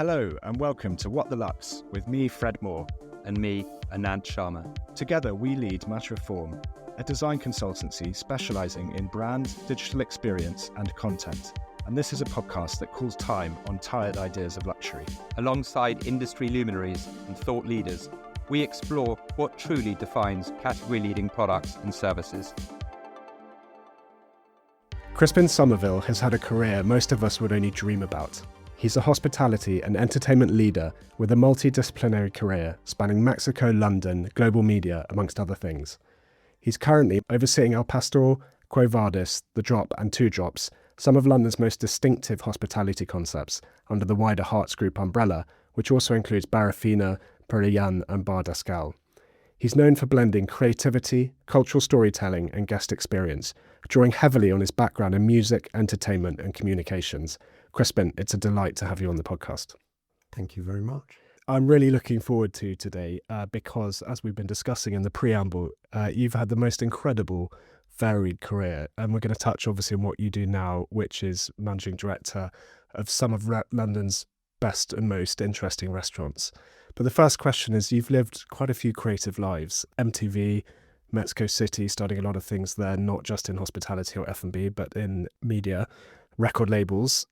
Hello and welcome to What the Luxe with me, Fred Moore. And me, Anand Sharma. Together we lead Matter of Form, a design consultancy specialising in brand, digital experience and content. And this is a podcast that calls time on tired ideas of luxury. Alongside industry luminaries and thought leaders, we explore what truly defines category-leading products and services. Crispin Somerville has had a career most of us would only dream about. He's a hospitality and entertainment leader with a multidisciplinary career spanning Mexico, London, global media, amongst other things. He's currently overseeing El Pastor, Quo Vadis The Drop and Two Drops, some of London's most distinctive hospitality concepts under the wider Hearts Group umbrella, which also includes Barafina, Perriyan and Bar Dascal. He's known for blending creativity, cultural storytelling and guest experience, drawing heavily on his background in music, entertainment and communications. Crispin, it's a delight to have you on the podcast. Thank you very much. I'm really looking forward to today because, as we've been discussing in the preamble, you've had the most incredible, varied career. And we're going to touch, obviously, on what you do now, which is managing director of some of London's best and most interesting restaurants. But the first question is, you've lived quite a few creative lives. MTV, Mexico City, starting a lot of things there, not just in hospitality or F&B, but in media, record labels.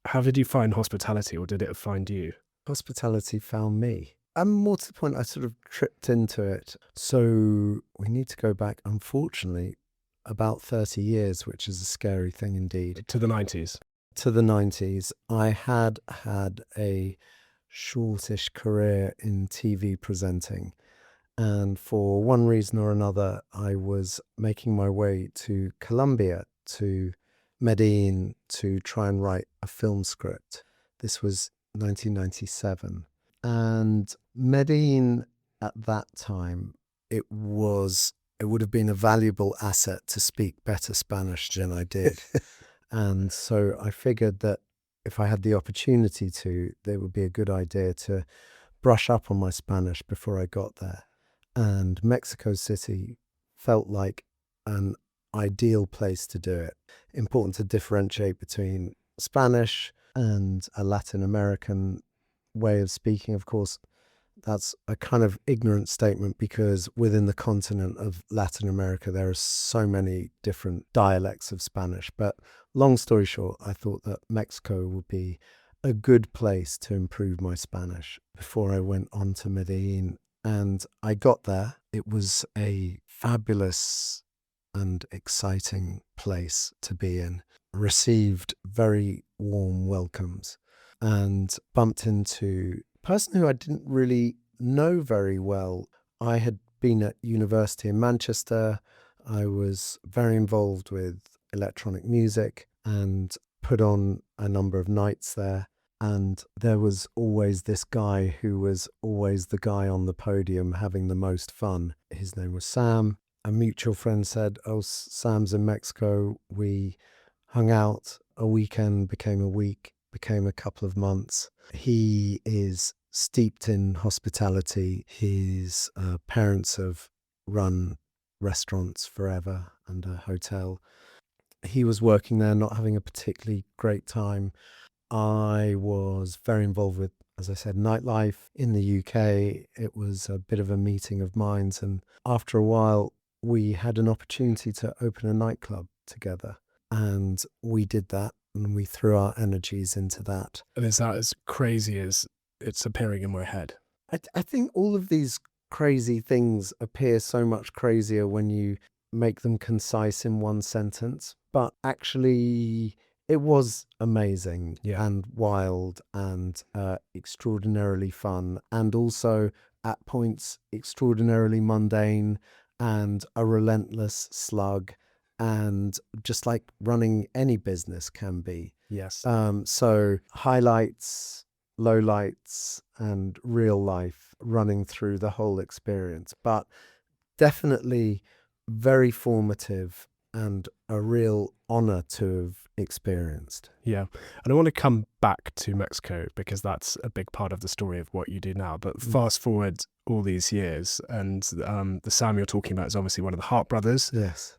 How did you find hospitality, or did it find you? Hospitality found me. And more to the point, I sort of tripped into it. So we need to go back, unfortunately, about 30 years, which is a scary thing indeed. To the 90s? To the 90s. I had a shortish career in TV presenting. And for one reason or another, I was making my way to Colombia, to Medellin, to try and write a film script. This was 1997. And Medellin at that time, it would have been a valuable asset to speak better Spanish than I did. And so I figured that if I had the opportunity to, it would be a good idea to brush up on my Spanish before I got there. And Mexico City felt like an ideal place to do it. Important to differentiate between Spanish and a Latin American way of speaking. Of course, that's a kind of ignorant statement because within the continent of Latin America, there are so many different dialects of Spanish. But long story short, I thought that Mexico would be a good place to improve my Spanish before I went on to Medellin. And I got there. It was a fabulous and exciting place to be in. Received very warm welcomes and bumped into a person who I didn't really know very well. I had been at university in Manchester. I was very involved with electronic music and put on a number of nights there. And there was always this guy who was always the guy on the podium having the most fun. His name was Sam. A mutual friend said, "Oh, Sam's in Mexico." We hung out. A weekend became a week, became a couple of months. He is steeped in hospitality. His parents have run restaurants forever and a hotel. He was working there, not having a particularly great time. I was very involved with, as I said, nightlife in the UK. It was a bit of a meeting of minds. And after a while, we had an opportunity to open a nightclub together. And we did that, and we threw our energies into that. And is that as crazy as it's appearing in my head? I think all of these crazy things appear so much crazier when you make them concise in one sentence. But actually, it was amazing and wild and extraordinarily fun, and also at points extraordinarily mundane and a relentless slug, and just like running any business can be. Yes. So highlights, lowlights, and real life running through the whole experience, but definitely very formative and a real honor to have experienced. Yeah. And I want to come back to Mexico because that's a big part of the story of what you do now. But fast forward all these years, and the Sam you're talking about is obviously one of the Hart brothers, Yes.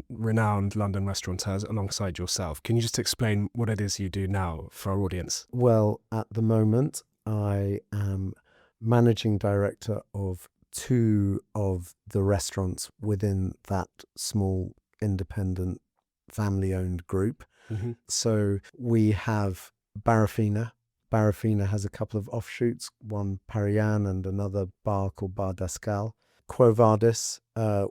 Renowned London restaurateurs alongside yourself. Can you just explain what it is you do now for our audience? Well, at the moment, I am managing director of 2 of the restaurants within that small independent family-owned group. Mm-hmm. So we have Barafina. Barafina has a couple of offshoots, one Parian and another bar called Bar Dascal. Quo Vadis,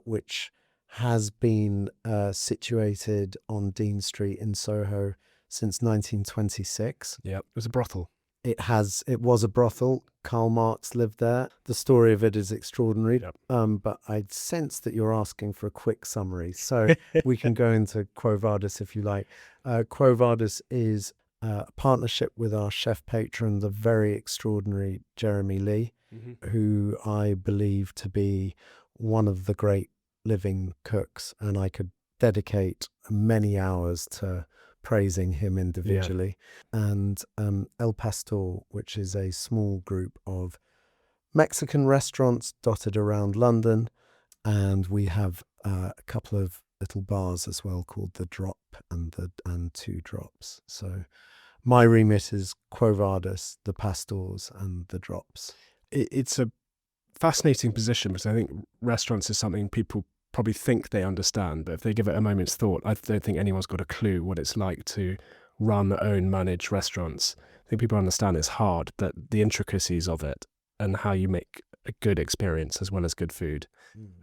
which has been situated on Dean Street in Soho since 1926. Yeah, it was a brothel. It was a brothel. Karl Marx lived there. The story of it is extraordinary. Yep. But I sense that you're asking for a quick summary. So we can go into Quo Vadis if you like. Quo Vadis is a partnership with our chef patron, the very extraordinary Jeremy Lee, who I believe to be one of the great living cooks. And I could dedicate many hours to praising him individually. And El Pastor, which is a small group of Mexican restaurants dotted around London, and we have a couple of little bars as well called The Drop and 2 Drops. So my remit is Quo Vadis, The Pastors and The Drops. It's a fascinating position because I think restaurants is something people probably think they understand, but if they give it a moment's thought, I don't think anyone's got a clue what it's like to run, own, manage restaurants. I think people understand it's hard, but the intricacies of it and how you make a good experience as well as good food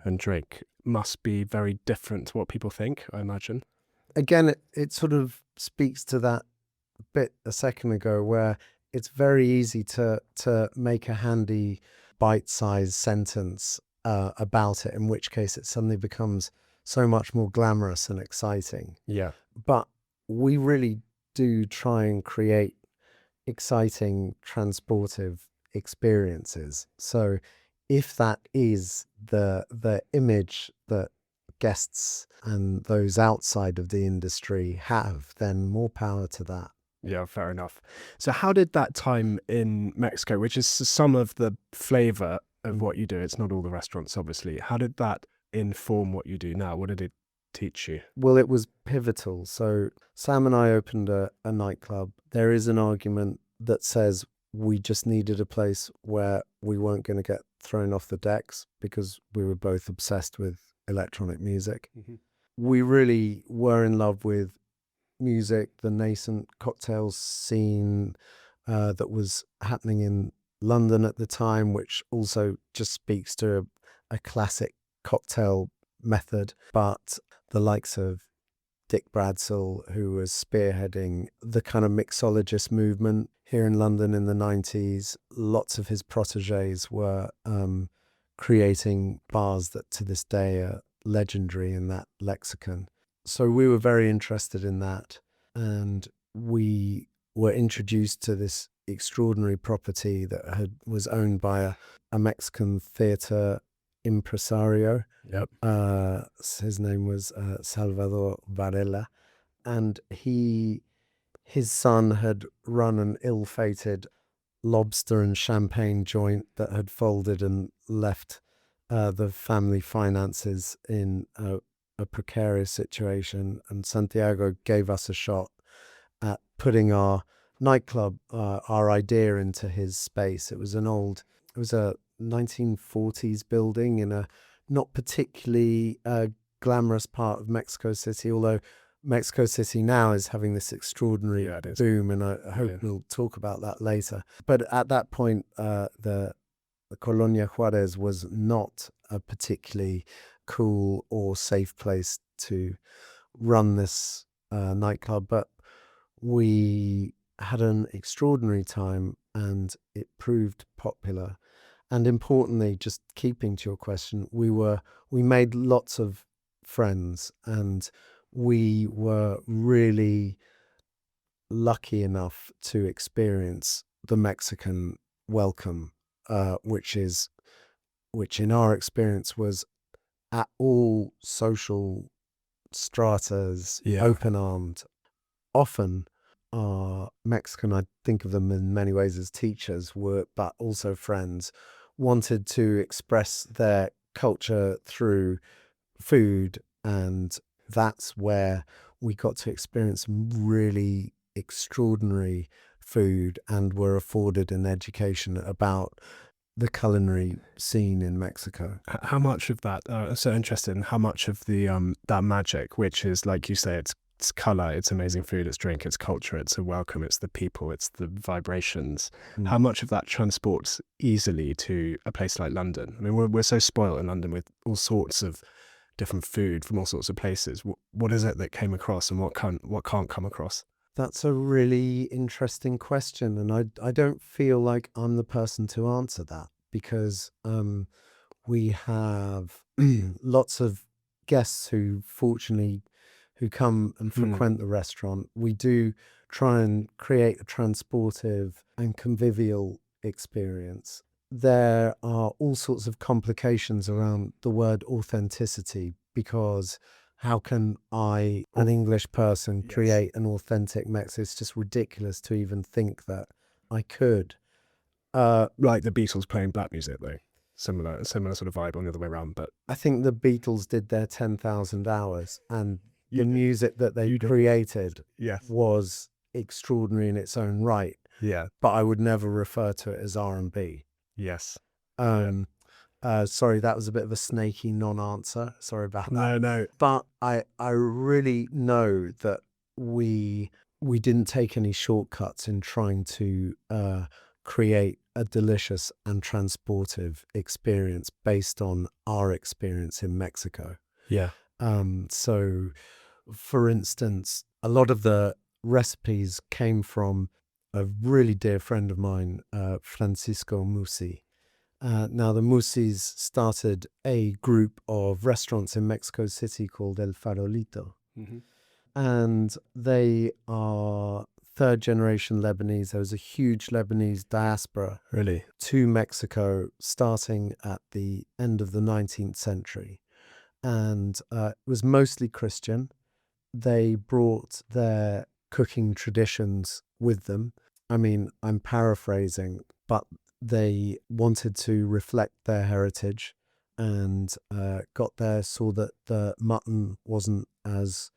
and drink must be very different to what people think, I imagine. Again, it sort of speaks to that bit a second ago where it's very easy to make a handy bite-sized sentence about it, in which case it suddenly becomes so much more glamorous and exciting. Yeah. But we really do try and create exciting, transportive experiences. So if that is the image that guests and those outside of the industry have, then more power to that. Yeah, fair enough. So how did that time in Mexico, which is some of the flavor of what you do, it's not all the restaurants, obviously, how did that inform what you do now? What did it teach you? Well, it was pivotal. So Sam and I opened a nightclub. There is an argument that says we just needed a place where we weren't going to get thrown off the decks because we were both obsessed with electronic music. We really were in love with music, the nascent cocktail scene that was happening in London at the time, which also just speaks to a classic cocktail method. But the likes of Dick Bradsell, who was spearheading the kind of mixologist movement here in London in the 90s, lots of his protégés were creating bars that to this day are legendary in that lexicon. So we were very interested in that, and we were introduced to this extraordinary property that was owned by a Mexican theatre impresario. Yep. His name was Salvador Varela, and his son had run an ill-fated lobster and champagne joint that had folded and left the family finances in a precarious situation, and Santiago gave us a shot at putting our nightclub, our idea into his space. It was a 1940s building in a not particularly glamorous part of Mexico City, although Mexico City now is having this extraordinary boom, and I hope we'll talk about that later. But at that point, the Colonia Juarez was not a particularly cool or safe place to run this nightclub, but we had an extraordinary time and it proved popular. And importantly, just keeping to your question, we made lots of friends, and we were really lucky enough to experience the Mexican welcome, which in our experience was at all social stratas, Yeah. open-armed. Often are Mexican, I think of them in many ways as teachers, but also friends, wanted to express their culture through food, and that's where we got to experience some really extraordinary food and were afforded an education about the culinary scene in Mexico. How much of that, I'm so interested in how much of the that magic, which is, like you say, it's color, it's amazing food, it's drink, it's culture, it's a welcome, it's the people, it's the vibrations. How much of that transports easily to a place like London? I mean, we're so spoiled in London with all sorts of different food from all sorts of places. What is it that came across, and what can't come across? That's a really interesting question, and I don't feel like I'm the person to answer that, because we have lots of guests who come and frequent the restaurant. We do try and create a transportive and convivial experience. There are all sorts of complications around the word authenticity, because how can I, an English person, create an authentic Mexican? It's just ridiculous to even think that I could. Like the Beatles playing black music, though. Similar sort of vibe on the other way around. But I think the Beatles did their 10,000 hours, and the music that they created was extraordinary in its own right. Yeah. But I would never refer to it as R&B. Yes. Sorry, that was a bit of a snaky non-answer. Sorry about that. No. But I really know that we didn't take any shortcuts in trying to create a delicious and transportive experience based on our experience in Mexico. Yeah. So, for instance, a lot of the recipes came from a really dear friend of mine, Francisco Musi. Now, the Musis started a group of restaurants in Mexico City called El Farolito. And they are third generation Lebanese. There was a huge Lebanese diaspora to Mexico starting at the end of the 19th century. And it was mostly Christian. They brought their cooking traditions with them. I mean, I'm paraphrasing, but they wanted to reflect their heritage, and got there, saw that the mutton wasn't as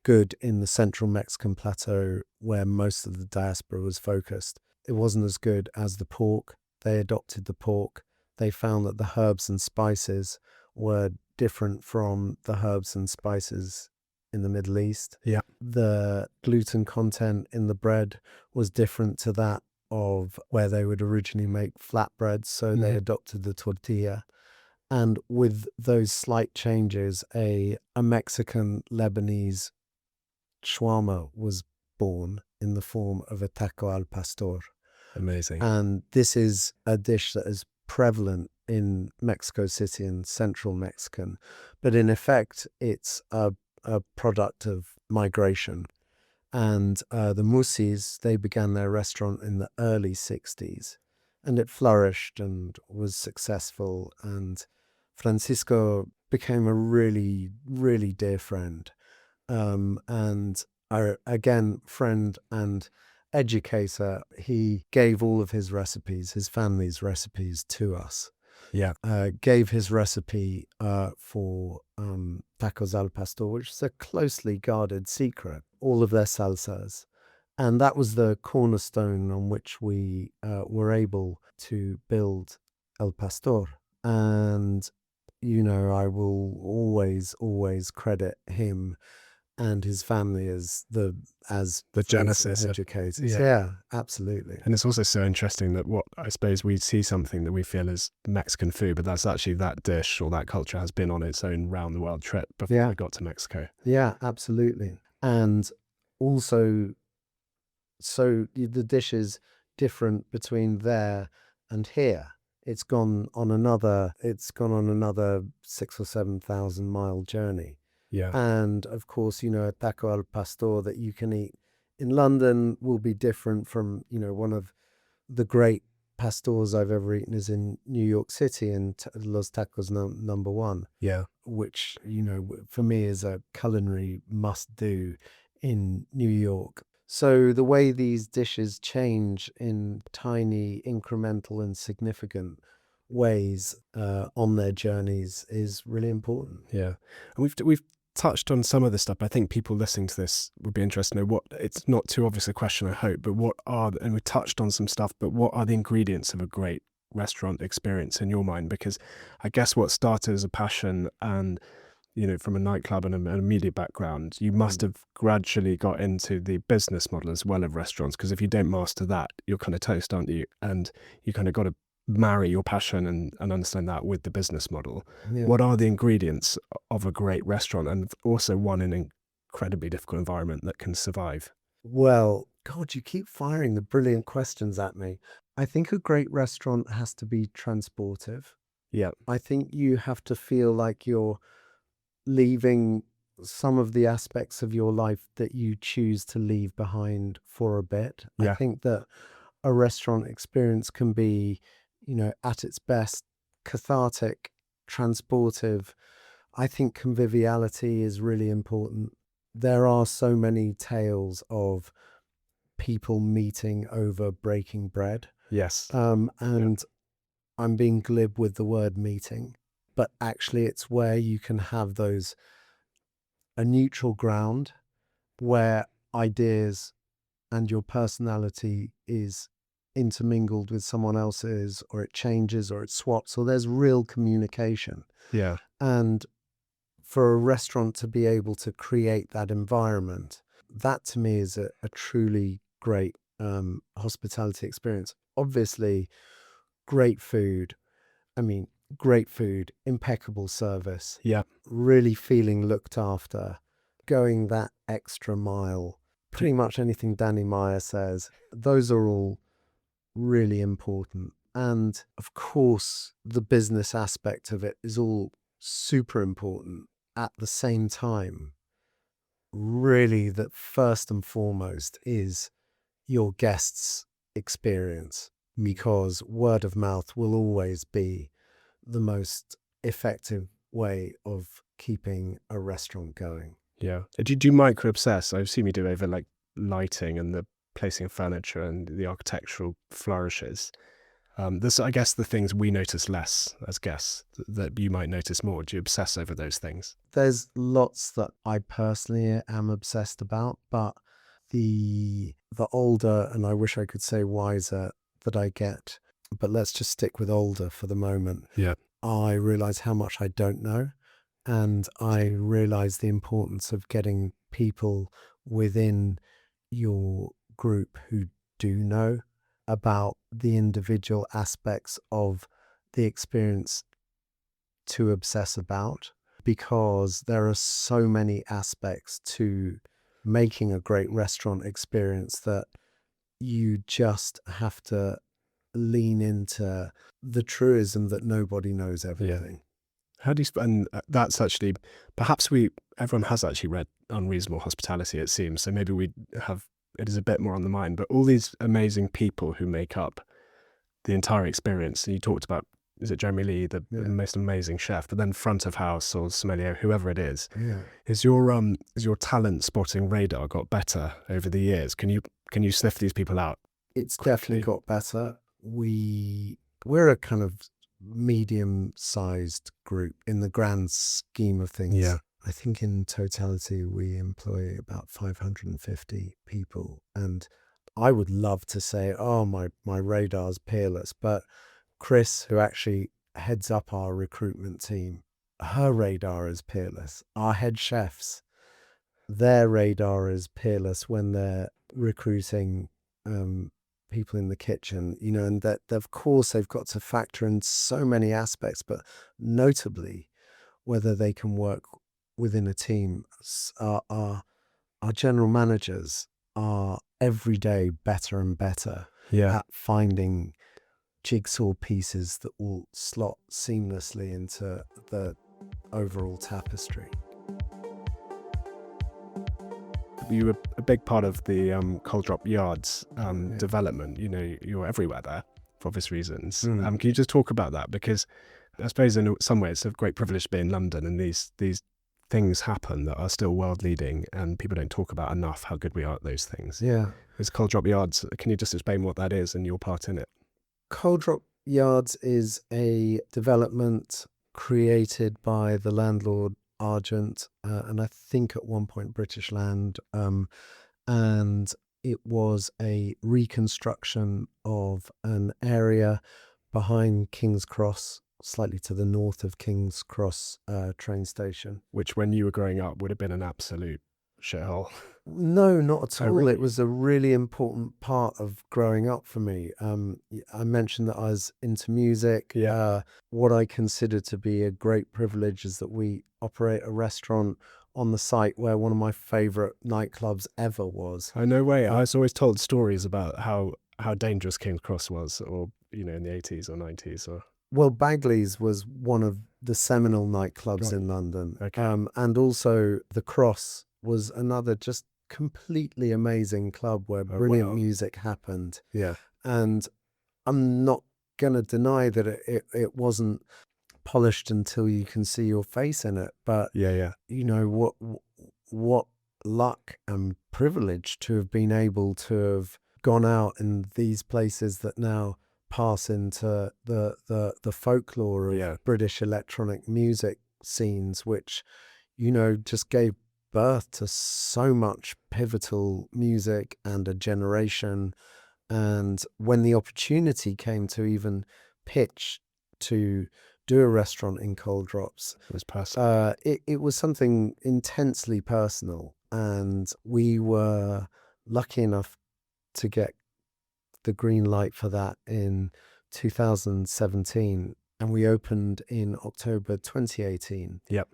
good in the central Mexican plateau where most of the diaspora was focused. It wasn't as good as the pork. They adopted the pork. They found that the herbs and spices were different from the herbs and spices in the Middle East. Yeah. The gluten content in the bread was different to that of where they would originally make flatbreads, so they adopted the tortilla. And with those slight changes, a Mexican Lebanese shawarma was born in the form of a taco al pastor. Amazing. And this is a dish that is prevalent in Mexico City and central Mexican, but in effect, it's a product of migration. And the Musis, they began their restaurant in the early 60s, and it flourished and was successful. And Francisco became a really, really dear friend. And our, again, friend and educator. He gave all of his recipes, his family's recipes, to us. Yeah. Gave his recipe for tacos al pastor, which is a closely guarded secret, all of their salsas. And that was the cornerstone on which we were able to build El Pastor. And, you know, I will always, always credit him and his family as the genesis educators. Yeah, absolutely. And it's also so interesting that I suppose we see something that we feel is Mexican food, but that's actually that dish or that culture has been on its own round the world trip before we got to Mexico. Yeah, absolutely. And also, so the dish is different between there and here. It's gone on another 6,000 or 7,000 mile journey. Yeah. And of course, you know, a taco al pastor that you can eat in London will be different from, you know, one of the great pastors I've ever eaten is in New York City, and Los Tacos number one, Yeah. which, for me is a culinary must do in New York. So the way these dishes change in tiny, incremental and significant ways on their journeys is really important. Yeah. And we've touched on some of this stuff. I think people listening to this would be interested to know what, it's not too obvious a question, I hope, but and we touched on some stuff, but what are the ingredients of a great restaurant experience in your mind? Because I guess what started as a passion and, from a nightclub and a media background, you must have gradually got into the business model as well of restaurants. Because if you don't master that, you're kind of toast, aren't you? And you kind of got to marry your passion and understand that with the business model. Yeah. What are the ingredients of a great restaurant, and also one in an incredibly difficult environment that can survive? Well, God, you keep firing the brilliant questions at me. I think a great restaurant has to be transportive. Yeah. I think you have to feel like you're leaving some of the aspects of your life that you choose to leave behind for a bit. Yeah. I think that a restaurant experience can be, at its best, cathartic, transportive. I think conviviality is really important. There are so many tales of people meeting over breaking bread. Yes. And I'm being glib with the word meeting, but actually it's where you can have a neutral ground where ideas and your personality is intermingled with someone else's, or it changes, or it swaps, or there's real communication. Yeah. And for a restaurant to be able to create that environment, that to me is a truly great hospitality experience. Obviously, great food. Great food, impeccable service. Yeah. Really feeling looked after, going that extra mile. Pretty much anything Danny Meyer says, those are all really important. And of course, the business aspect of it is all super important. At the same time, really, that first and foremost is your guests' experience, because word of mouth will always be the most effective way of keeping a restaurant going. Yeah. Do you micro obsess? I've seen you do over like lighting and the placing of furniture and the architectural flourishes. This, I guess, the things we notice less as guests that you might notice more. Do you obsess over those things? There's lots that I personally am obsessed about, but the older, and I wish I could say wiser, that I get, but let's just stick with older for the moment. Yeah. I realize how much I don't know, and I realize the importance of getting people within your group who do know about the individual aspects of the experience to obsess about, because there are so many aspects to making a great restaurant experience that you just have to lean into the truism that nobody knows everything. How do you, and that's actually, perhaps everyone has actually read Unreasonable Hospitality, it seems, so maybe it is a bit more on the mind, but all these amazing people who make up the entire experience, and you talked about, is it Jeremy Lee, the most amazing chef, but then front of house or sommelier, whoever it is, is your talent spotting radar got better over the years? Can you sniff these people out? It's definitely got better. We're a kind of medium-sized group in the grand scheme of things. Yeah. I think in totality we employ about 550 people, and I would love to say, oh, my radar's peerless, but Chris, who actually heads up our recruitment team, her radar is peerless. Our head chefs, their radar is peerless when they're recruiting people in the kitchen, and that of course they've got to factor in so many aspects, but notably whether they can work within a team. Our general managers are every day better and better at finding jigsaw pieces that will slot seamlessly into the overall tapestry. You were a big part of the Cold Drop Yards development. You're everywhere there. for obvious reasons. Mm. Can you just talk about that? Because I suppose in some ways it's a great privilege to be in London, and these things happen that are still world leading, and people don't talk about enough how good we are at those things. Yeah. It's Cold Drop Yards. Can you just explain what that is and your part in it? Cold Drop Yards is a development created by the landlord Argent, and I think at one point British Land, and it was a reconstruction of an area behind King's Cross, slightly to the north of King's Cross train station. Which, when you were growing up, would have been an absolute shithole. No, not at Oh, all. really? It was a really important part of growing up for me. I mentioned that I was into music. Yeah. What I consider to be a great privilege is that we operate a restaurant on the site where one of my favorite nightclubs ever was. Oh, no way. I was always told stories about how dangerous King's Cross was, or, in the 80s or 90s. Or Well, Bagley's was one of the seminal nightclubs Right. in London. Okay. And also The Cross was another just completely amazing club where brilliant wow. music happened. Yeah. And I'm not going to deny that it wasn't polished until you can see your face in it. But, Yeah. what luck and privilege to have been able to have gone out in these places that now pass into the folklore of Yeah. British electronic music scenes, which, just gave birth to so much pivotal music and a generation. And when the opportunity came to even pitch to do a restaurant in Cold Drops, It was personal. it was something intensely personal. And we were lucky enough to get the green light for that in 2017, and we opened in October 2018. Yep.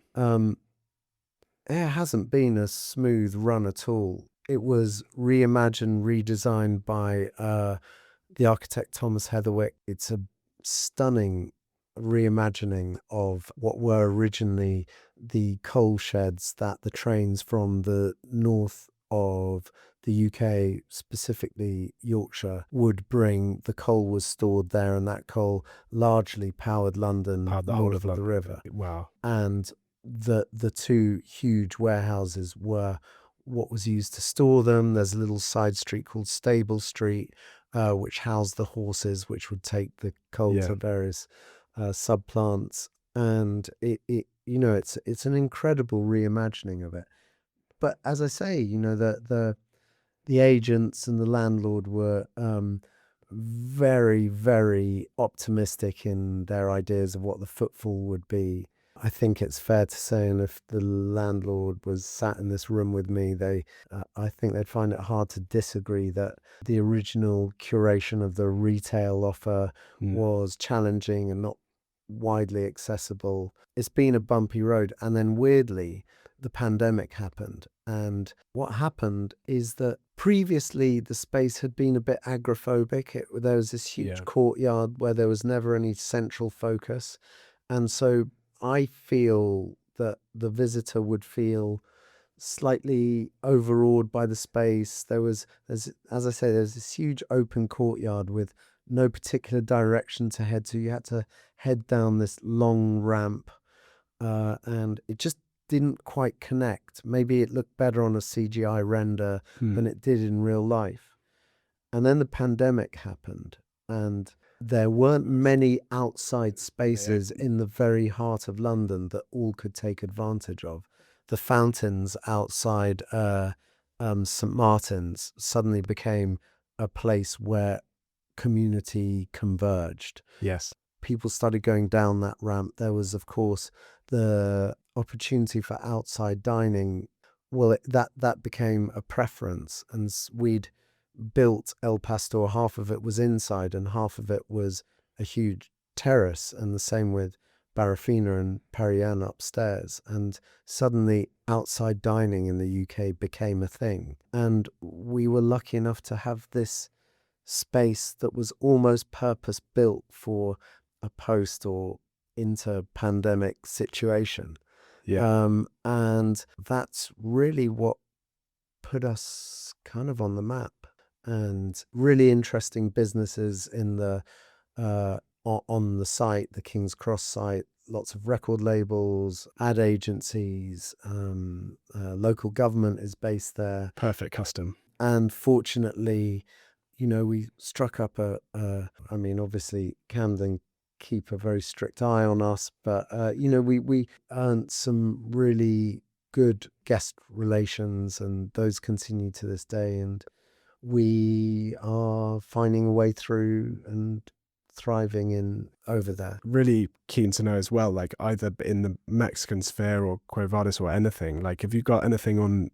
It hasn't been a smooth run at all. It was reimagined, redesigned by the architect Thomas Heatherwick. It's a stunning reimagining of what were originally the coal sheds that the trains from the north of the UK, specifically Yorkshire, would bring. The coal was stored there, and that coal largely powered London, Powered the whole north of of the London. river. Wow. And the two huge warehouses were what was used to store them. There's a little side street called Stable Street, which housed the horses, which would take the coal Yeah. to various subplants. And it's an incredible reimagining of it. But as I say, the agents and the landlord were very, very optimistic in their ideas of what the footfall would be. I think it's fair to say, and if the landlord was sat in this room with me, I think they'd find it hard to disagree that the original curation of the retail offer was challenging and not widely accessible. It's been a bumpy road. And then weirdly, the pandemic happened. And what happened is that previously the space had been a bit agoraphobic. There was this huge courtyard where there was never any central focus. And so I feel that the visitor would feel slightly overawed by the space. As I say, there's this huge open courtyard with no particular direction to head to. You had to head down this long ramp, and it just didn't quite connect. Maybe it looked better on a CGI render than it did in real life. And then the pandemic happened, and there weren't many outside spaces in the very heart of London that all could take advantage of. The fountains outside St. Martin's suddenly became a place where community converged. Yes. People started going down that ramp. There was, of course, the opportunity for outside dining. Well, that became a preference, and we'd built El Pastor. Half of it was inside, and half of it was a huge terrace, and the same with Barafina and Perian upstairs. And suddenly, outside dining in the UK became a thing, and we were lucky enough to have this space that was almost purpose built for a post or inter-pandemic situation. And that's really what put us kind of on the map. And really interesting businesses in the on the site, the King's Cross site. Lots of record labels, ad agencies, local government is based there. Perfect custom. And fortunately, we struck up I mean, obviously Camden keep a very strict eye on us, but, we earned some really good guest relations, and those continue to this day. And we are finding a way through and thriving in over there. Really keen to know as well, like either in the Mexican sphere or Quo Vadis or anything, like have you got anything on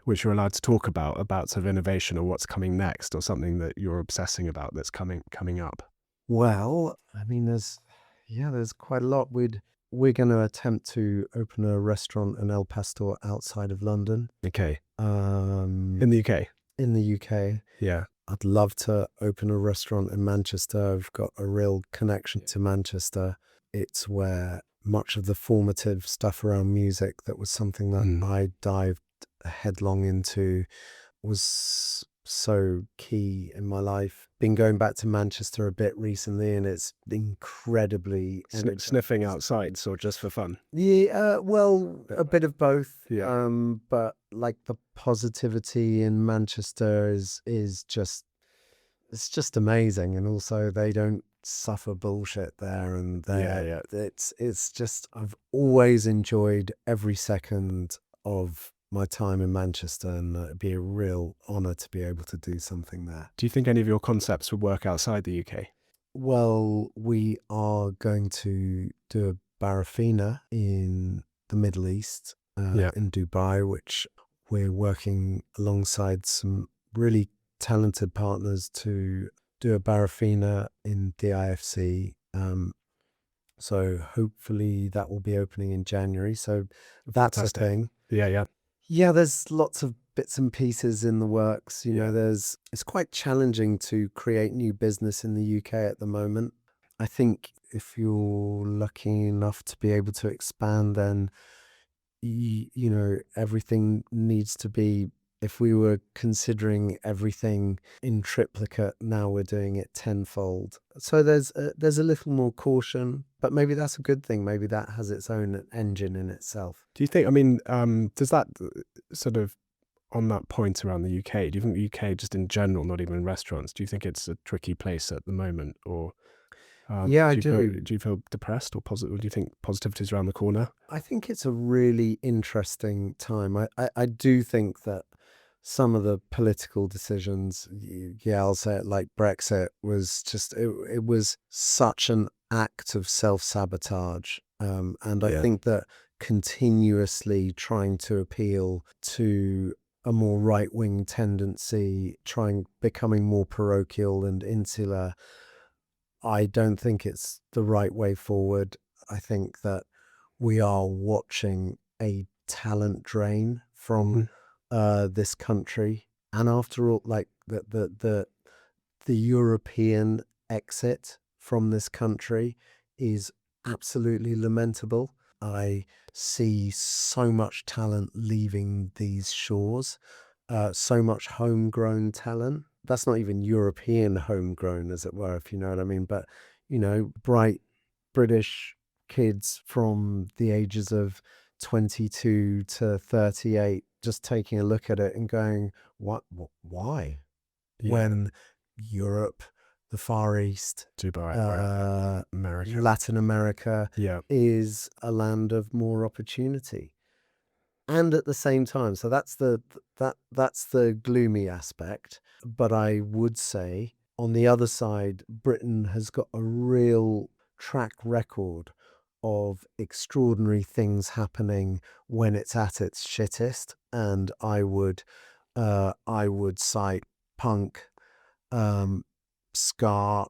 which you're allowed to talk about sort of innovation or what's coming next, or something that you're obsessing about that's coming up? Well, I mean, there's quite a lot. We're going to attempt to open a restaurant in El Pastor outside of London. Okay. In In the UK? In the UK. Yeah. I'd love to open a restaurant in Manchester. I've got a real connection to Manchester. It's where much of the formative stuff around music, that was something that I dived headlong into, was so key in my life. Been going back to Manchester a bit recently, and it's incredibly Sniffing outsides or just for fun? Yeah, well, a bit of both. Yeah. But like the positivity in Manchester is just, it's just amazing. And also they don't suffer bullshit there, and it's just, I've always enjoyed every second of my time in Manchester, and it'd be a real honor to be able to do something there. Do you think any of your concepts would work outside the UK? Well, we are going to do a Barafina in the Middle East, in Dubai, which we're working alongside some really talented partners to do a Barafina in DIFC. So hopefully that will be opening in January. So that's Fantastic. a thing. Yeah. Yeah, there's lots of bits and pieces in the works. It's quite challenging to create new business in the UK at the moment. I think if you're lucky enough to be able to expand, then everything needs to be, if we were considering everything in triplicate, now we're doing it tenfold. So there's a little more caution, but maybe that's a good thing. Maybe that has its own engine in itself. Do you think, I mean, does that sort of, on that point around the UK, do you think the UK just in general, not even in restaurants, do you think it's a tricky place at the moment? Or Yeah, I do. Do you feel depressed or positive? Do you think positivity is around the corner? I think it's a really interesting time. I do think that some of the political decisions, I'll say it, like Brexit, was just, it was such an act of self-sabotage. And I think that continuously trying to appeal to a more right-wing tendency, becoming more parochial and insular, I don't think it's the right way forward. I think that we are watching a talent drain from this country, and after all, like the European exit from this country is absolutely lamentable. I see so much talent leaving these shores, so much homegrown talent. That's not even European homegrown, as it were, if you know what I mean. But, bright British kids from the ages of 22 to 38, just taking a look at it and going, why? When Europe, the Far East, Dubai, America, Latin America is a land of more opportunity. And at the same time, so that's the gloomy aspect. But I would say, on the other side, Britain has got a real track record of extraordinary things happening when it's at its shittest. And I would cite punk, ska,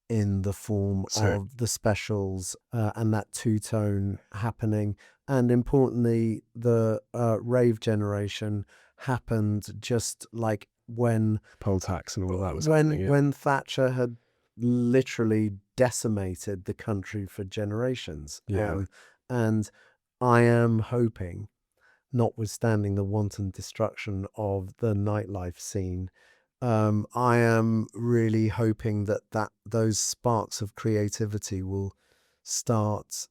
in the form of the Specials, and that two-tone happening. And importantly, the rave generation happened just like when poll tax and all of that was happening, when Thatcher had literally decimated the country for generations. And I am hoping, notwithstanding the wanton destruction of the nightlife scene, I am really hoping that those sparks of creativity will start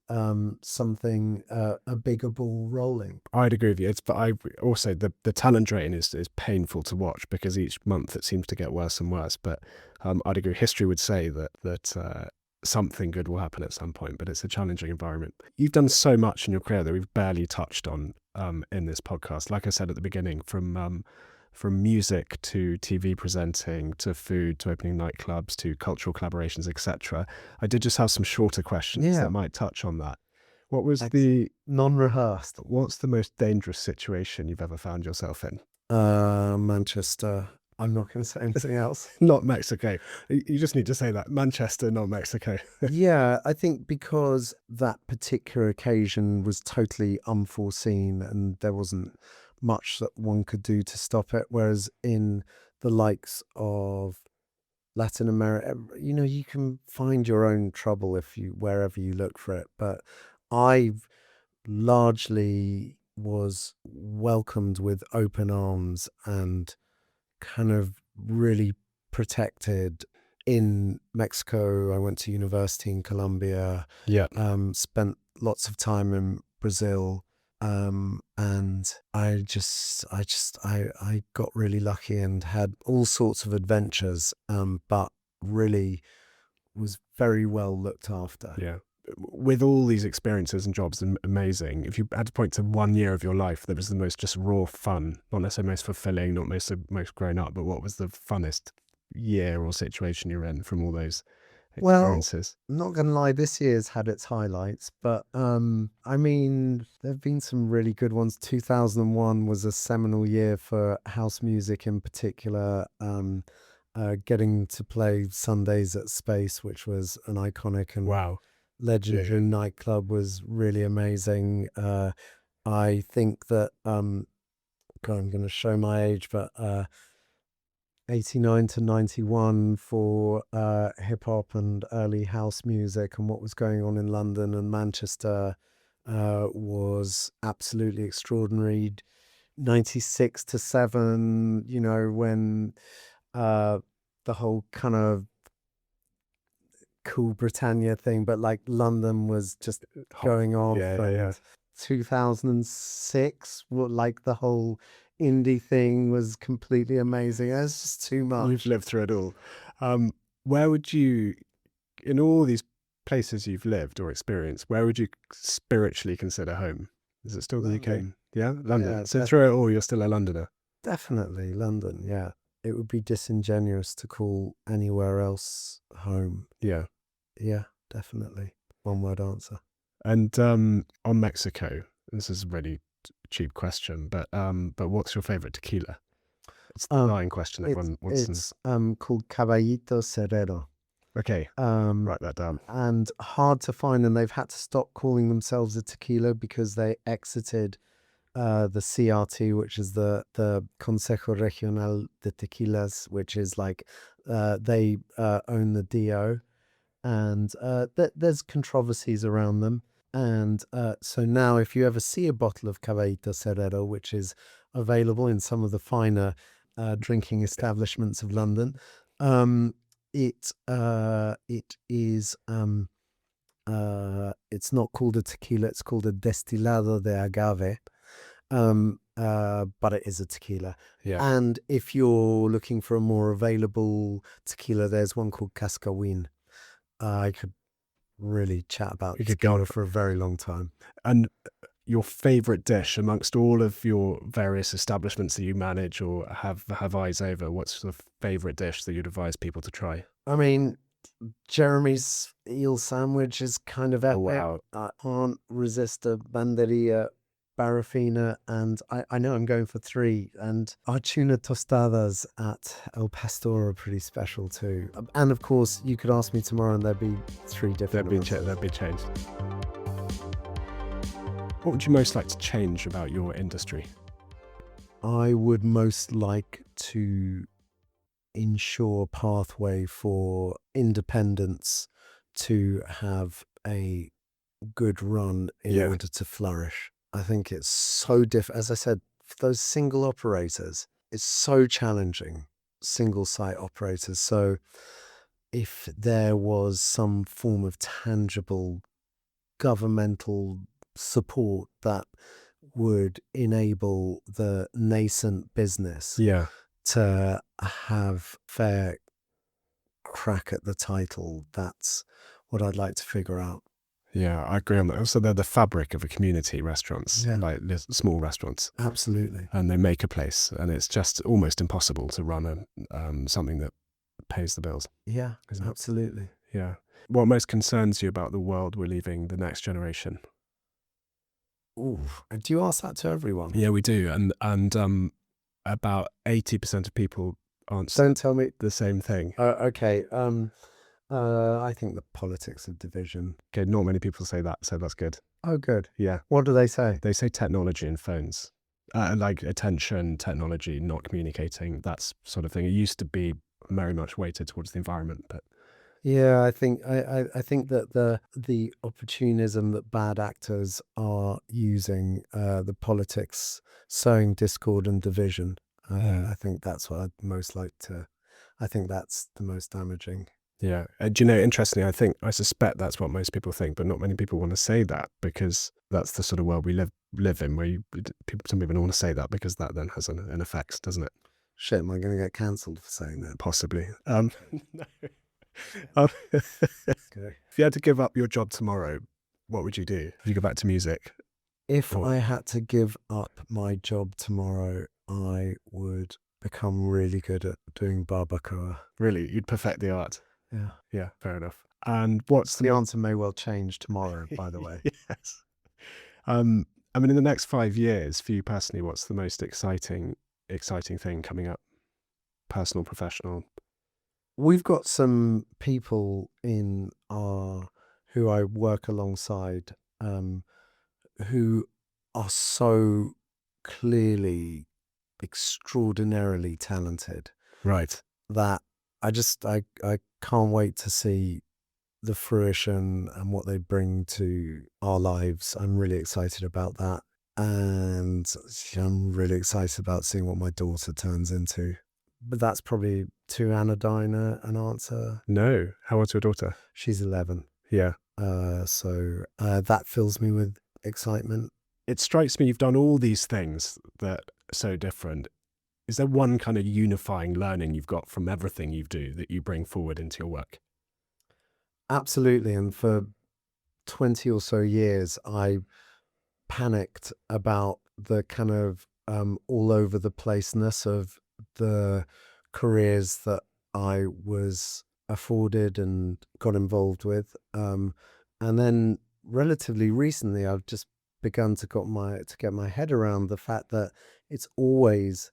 something a bigger ball rolling. I'd agree with you. But I also the talent drain is painful to watch because each month it seems to get worse and worse. But I'd agree. History would say that something good will happen at some point, but it's a challenging environment. You've done so much in your career that we've barely touched on in this podcast. Like I said at the beginning, from music to TV presenting to food to opening nightclubs to cultural collaborations, etc. I did just have some shorter questions that might touch on that. What was the non-rehearsed? What's the most dangerous situation you've ever found yourself in? Manchester. I'm not going to say anything else. Not Mexico. You just need to say that. Manchester, not Mexico. Yeah, I think because that particular occasion was totally unforeseen and there wasn't much that one could do to stop it. Whereas in the likes of Latin America, you can find your own trouble wherever you look for it. But I largely was welcomed with open arms and kind of really protected. In Mexico, I went to university in Colombia. Yeah. Spent lots of time in Brazil. And I got really lucky and had all sorts of adventures, but really was very well looked after. Yeah. With all these experiences and jobs, amazing. If you had to point to 1 year of your life that was the most just raw fun, not necessarily most fulfilling, not most grown up, but what was the funnest year or situation you're in from all those experiences? Well, I'm not going to lie, this year's had its highlights, but I mean, there have been some really good ones. 2001 was a seminal year for house music in particular. Getting to play Sundays at Space, which was an iconic and legendary nightclub, was really amazing. I think that I'm going to show my age, but 89 to 91 for hip hop and early house music, and what was going on in London and Manchester was absolutely extraordinary. 96 to 7, when the whole kind of cool Britannia thing, but like London was just going off. 2006, like the whole indie thing was completely amazing. It's just too much. We've lived through it all. Where would you, in all these places you've lived or experienced, where would you spiritually consider home? Is it still London. the UK? Yeah, London. Yeah, so through it all, you're still a Londoner. Definitely London. Yeah, it would be disingenuous to call anywhere else home. Yeah, definitely. One word answer. And on Mexico, this is a really cheap question, but what's your favorite tequila? It's the dying question. Everyone wants to. It's called Caballito Cerrero. Okay, write that down. And hard to find, and they've had to stop calling themselves a tequila because they exited the CRT, which is the Consejo Regional de Tequilas, which is like they own the DO, and there's controversies around them. And so now if you ever see a bottle of Caballito Cerrero, which is available in some of the finer drinking establishments of London, it is it's not called a tequila, it's called a destilado de agave, but it is a tequila. And if you're looking for a more available tequila, there's one called Cascawin. I could really chat about tequila for a very long time. And your favorite dish amongst all of your various establishments that you manage or have eyes over, what's the favorite dish that you'd advise people to try? I mean, Jeremy's eel sandwich is kind of epic. Wow. I can't resist a banderilla barafina, and I know I'm going for 3, and our tuna tostadas at El Pastor are pretty special too. And of course, you could ask me tomorrow and there'd be 3 different They'd be changed. What would you most like to change about your industry? I would most like to ensure a pathway for independents to have a good run in order to flourish. I think it's so difficult. As I said, for those single operators, it's so challenging single site operators. So if there was some form of tangible governmental support that would enable the nascent business Yeah. to have fair crack at the title, that's what I'd like to figure out. Yeah, I agree on that. Also, they're the fabric of a community, restaurants, Yeah. like small restaurants. Absolutely. And they make a place, and it's just almost impossible to run something that pays the bills. Yeah, Isn't it? absolutely. Yeah. What most concerns you about the world we're leaving the next generation? Ooh, do you ask that to everyone? Yeah, we do. And about 80% of people answer Don't tell me. the same thing. Okay. I think the politics of division. Okay, not many people say that, so that's good. Oh, good. Yeah. What do they say? They say technology and phones. Like attention, technology, not communicating, that sort of thing. It used to be very much weighted towards the environment, but Yeah, I think that the opportunism that bad actors are using, the politics, sowing discord and division. I think that's what I'd most like to. I think that's the most damaging. yeah. Do you know, interestingly, I suspect that's what most people think, but not many people want to say that because that's the sort of world we live in, where some people don't want to say that because that then has an effect, doesn't it? Shit, am I going to get cancelled for saying that? Possibly. No. Okay. If you had to give up your job tomorrow, what would you do? If you go back to music? If Or- I had to give up my job tomorrow, I would become really good at doing barbacoa. Really, you'd perfect the art. Yeah. Yeah, fair enough. And what's The answer may well change tomorrow, by the way. Yes. I mean, in the next 5 years, for you personally, what's the most exciting thing coming up? Personal, professional? We've got some people in who I work alongside, who are so clearly extraordinarily talented Right. that I can't wait to see the fruition and what they bring to our lives. I'm really excited about that. And I'm really excited about seeing what my daughter turns into. But that's probably too anodyne an answer. No. How old's your daughter? She's 11. Yeah. So that fills me with excitement. It strikes me you've done all these things that are so different. Is there one kind of unifying learning you've got from everything you do that you bring forward into your work? Absolutely. And for 20 or so years, I panicked about the kind of all over the placeness of the careers that I was afforded and got involved with. And then relatively recently, I've just begun to get my head around the fact that it's always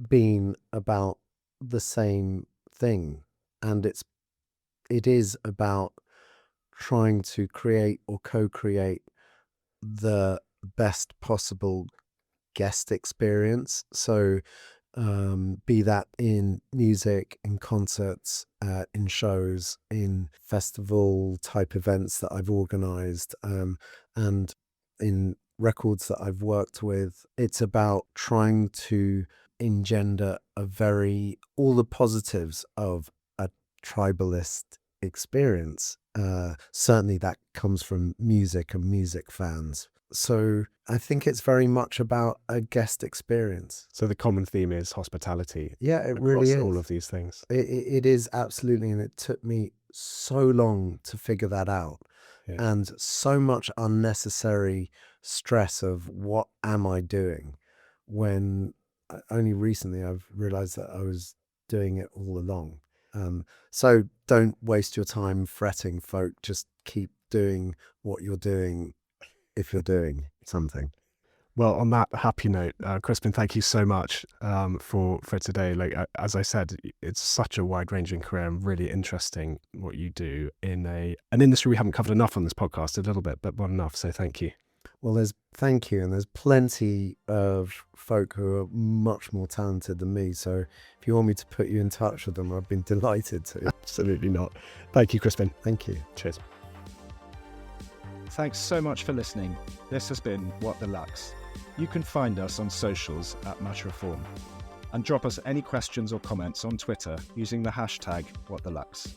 been about the same thing. And it is about trying to create or co-create the best possible guest experience. So be that in music, in concerts, in shows, in festival type events that I've organized, and in records that I've worked with. It's about trying to engender all the positives of a tribalist experience. Certainly that comes from music and music fans. So I think it's very much about a guest experience. So the common theme is hospitality. Yeah, it really is. All of these things. It is absolutely, and it took me so long to figure that out, and so much unnecessary stress of what am I doing, when only recently I've realized that I was doing it all along. So don't waste your time fretting, folk. Just keep doing what you're doing if you're doing something. Well, on that happy note, Crispin, thank you so much for today. Like as I said, it's such a wide-ranging career and really interesting what you do in an industry we haven't covered enough on this podcast. A little bit, but not enough. So thank you. Well, thank you, and there's plenty of folk who are much more talented than me. So if you want me to put you in touch with them, I've been delighted to. Absolutely not. Thank you, Crispin. Thank you. Cheers. Thanks so much for listening. This has been What the Luxe. You can find us on socials at Much Reform. and drop us any questions or comments on Twitter using the hashtag #WhatTheLuxe.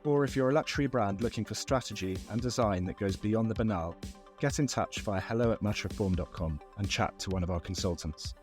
Or if you're a luxury brand looking for strategy and design that goes beyond the banal, get in touch via hello@matchreform.com and chat to one of our consultants.